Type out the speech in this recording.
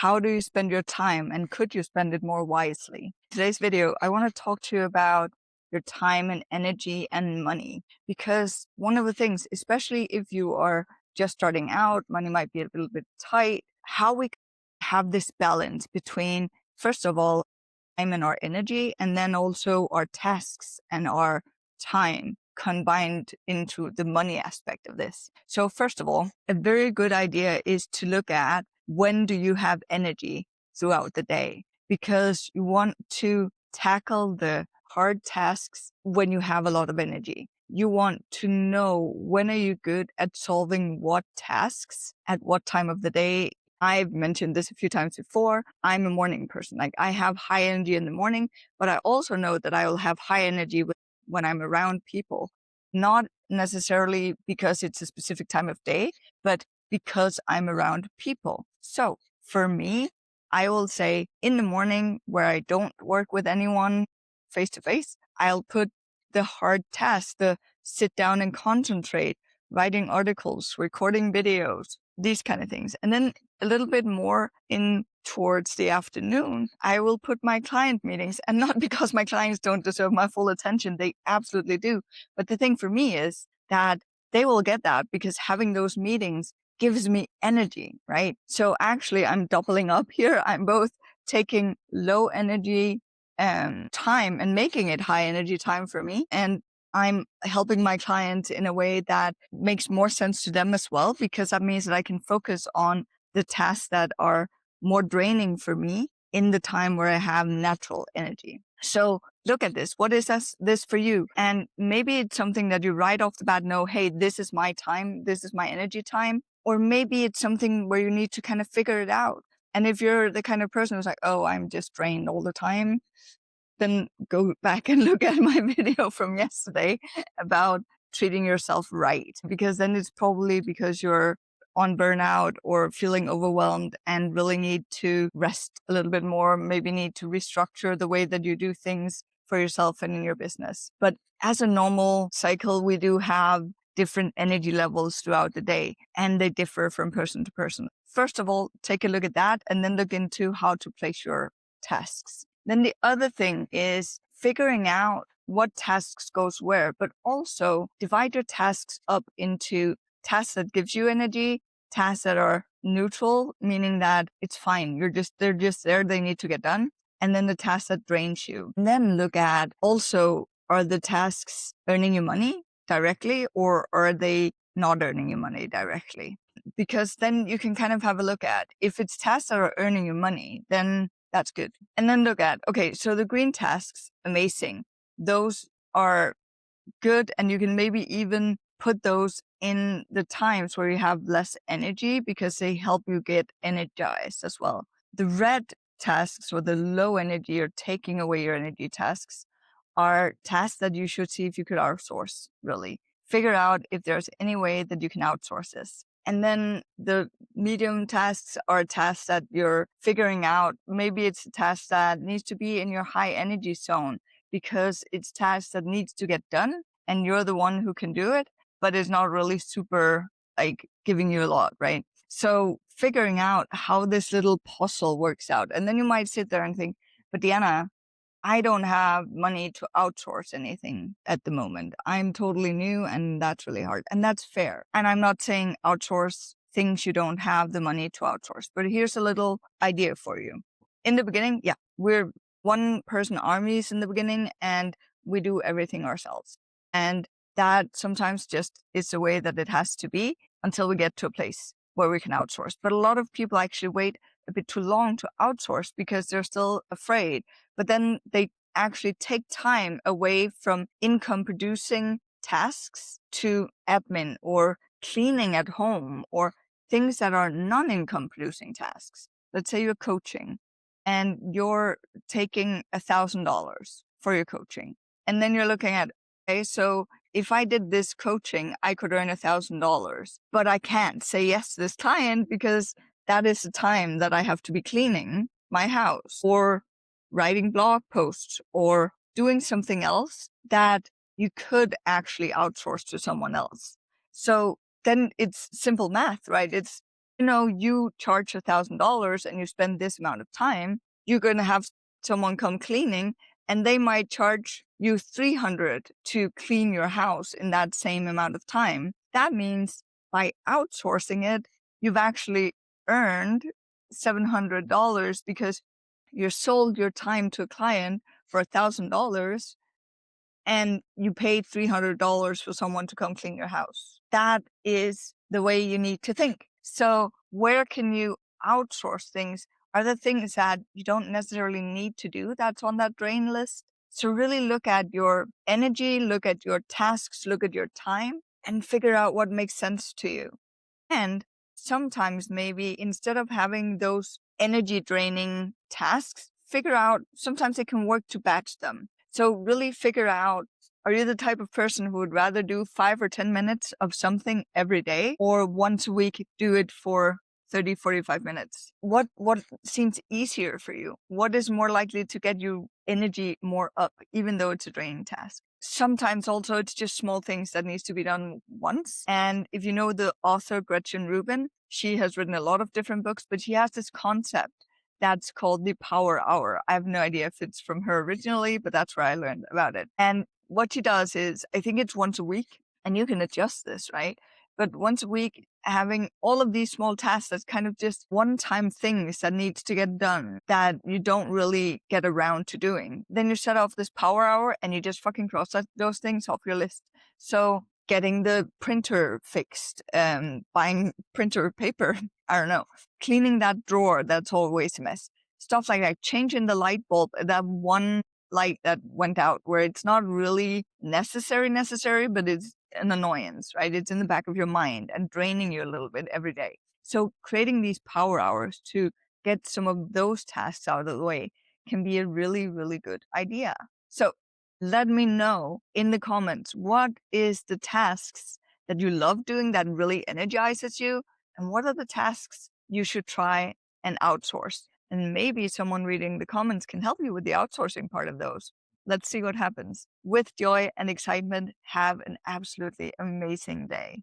How do you spend your time, and could you spend it more wisely? Today's video, I want to talk to you about your time and energy and money, because one of the things, especially if you are just starting out, money might be a little bit tight, how we have this balance between, first of all, time and our energy, and then also our tasks and our time combined into the money aspect of this. So first of all, a very good idea is to look at when do you have energy throughout the day, because you want to tackle the hard tasks when you have a lot of energy. You want to know when are you good at solving what tasks at what time of the day. I've mentioned this a few times before. I'm a morning person. Like, I have high energy in the morning, but I also know that I will have high energy when I'm around people, not necessarily because it's a specific time of day, but because I'm around people. So for me, I will say in the morning where I don't work with anyone face to face, I'll put the hard tasks, the sit down and concentrate, writing articles, recording videos, these kind of things. And then a little bit more in towards the afternoon, I will put my client meetings, and not because my clients don't deserve my full attention. They absolutely do. But the thing for me is that they will get that because having those meetings gives me energy, right? So actually I'm doubling up here. I'm both taking low energy time and making it high energy time for me. And I'm helping my clients in a way that makes more sense to them as well, because that means that I can focus on the tasks that are more draining for me in the time where I have natural energy. So look at this. What is this for you? And maybe it's something that you right off the bat know, hey, this is my time. This is my energy time. Or maybe it's something where you need to kind of figure it out. And if you're the kind of person who's like, oh, I'm just drained all the time, then go back and look at my video from yesterday about treating yourself right, because then it's probably because you're on burnout or feeling overwhelmed and really need to rest a little bit more, maybe need to restructure the way that you do things for yourself and in your business. But as a normal cycle, we do have different energy levels throughout the day, and they differ from person to person. First of all, take a look at that and then look into how to place your tasks. Then the other thing is figuring out what tasks goes where, but also divide your tasks up into tasks that gives you energy, tasks that are neutral, meaning that it's fine. They're just there. They need to get done. And then the tasks that drains you. And then look at also, are the tasks earning you money directly, or are they not earning you money directly? Because then you can kind of have a look at, if it's tasks that are earning you money, then that's good. And then look at, okay, so the green tasks, amazing. Those are good. And you can maybe even put those in the times where you have less energy, because they help you get energized as well. The red tasks, or the low energy or taking away your energy tasks, are tasks that you should see if you could outsource, really. Figure out if there's any way that you can outsource this. And then the medium tasks are tasks that you're figuring out. Maybe it's a task that needs to be in your high energy zone, because it's tasks that needs to get done and you're the one who can do it, but it's not really super like giving you a lot, right? So figuring out how this little puzzle works out. And then you might sit there and think, but Deanna, I don't have money to outsource anything at the moment. I'm totally new and that's really hard. And that's fair. And I'm not saying outsource things you don't have the money to outsource, but here's a little idea for you. In the beginning, yeah, we're one person armies in the beginning and we do everything ourselves. And that sometimes just is the way that it has to be until we get to a place where we can outsource. But a lot of people actually wait a bit too long to outsource because they're still afraid. But then they actually take time away from income producing tasks to admin or cleaning at home or things that are non-income producing tasks. Let's say you're coaching and you're taking $1,000 for your coaching. And then you're looking at, okay, so if I did this coaching, I could earn $1,000, but I can't say yes to this client because that is the time that I have to be cleaning my house or writing blog posts or doing something else that you could actually outsource to someone else. So then it's simple math, right? It's you charge $1,000 and you spend this amount of time, you're going to have someone come cleaning and they might charge you 300 to clean your house in that same amount of time. That means by outsourcing it, you've actually earned $700 because you sold your time to a client for $1,000 and you paid $300 for someone to come clean your house. That is the way you need to think. So where can you outsource things? Are the things that you don't necessarily need to do that's on that drain list? So really look at your energy, look at your tasks, look at your time, and figure out what makes sense to you. And sometimes maybe instead of having those energy draining tasks, figure out sometimes it can work to batch them. So really figure out, are you the type of person who would rather do 5 or 10 minutes of something every day, or once a week do it for 30, 45 minutes? What seems easier for you? What is more likely to get you energy more up, even though it's a draining task? Sometimes also it's just small things that needs to be done once. And if you know the author Gretchen Rubin, she has written a lot of different books, but she has this concept that's called the power hour. I have no idea if it's from her originally, but that's where I learned about it. And what she does is, I think it's once a week, and you can adjust this, right? But once a week, having all of these small tasks that's kind of just one-time things that needs to get done that you don't really get around to doing. Then you set off this power hour and you just fucking cross those things off your list. So getting the printer fixed, buying printer paper, I don't know, cleaning that drawer that's always a mess. Stuff like that, changing the light bulb, that one light that went out where it's not really necessary, but it's an annoyance, right? It's in the back of your mind and draining you a little bit every day. So creating these power hours to get some of those tasks out of the way can be a really, really good idea. So let me know in the comments, what is the tasks that you love doing that really energizes you? And what are the tasks you should try and outsource? And maybe someone reading the comments can help you with the outsourcing part of those. Let's see what happens. With joy and excitement, have an absolutely amazing day.